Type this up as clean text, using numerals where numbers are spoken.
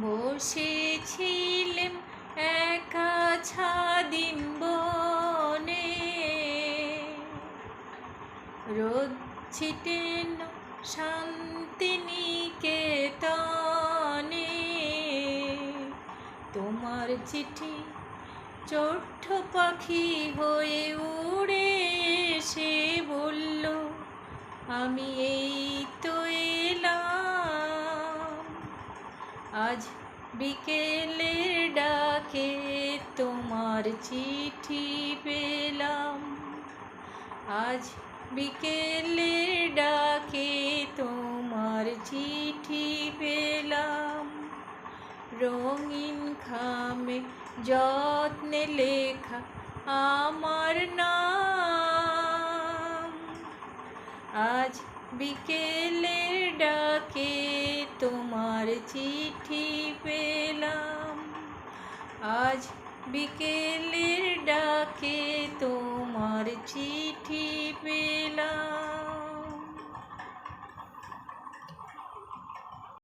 বসেছিলেম একা ছাদিম বনে, রোদ ছিটেন শান্তিনিকেতনে। তোমার চিঠি চোট্ট পাখি হয়ে উড়ে এসে বলল, আমি এই তো এলাম। আজ বিকেলের ডাকে তোমার চিঠি পেলাম। আজ বিকেলের ডাকে তোমার চিঠি পেলাম। রঙিন খামে যত্নে লেখা আমার নাম। আজ বিকেলের ডাকে তোমার চিঠি পেলাম। আজ বিকেলের ডাকে তোমার চিঠি পেলাম।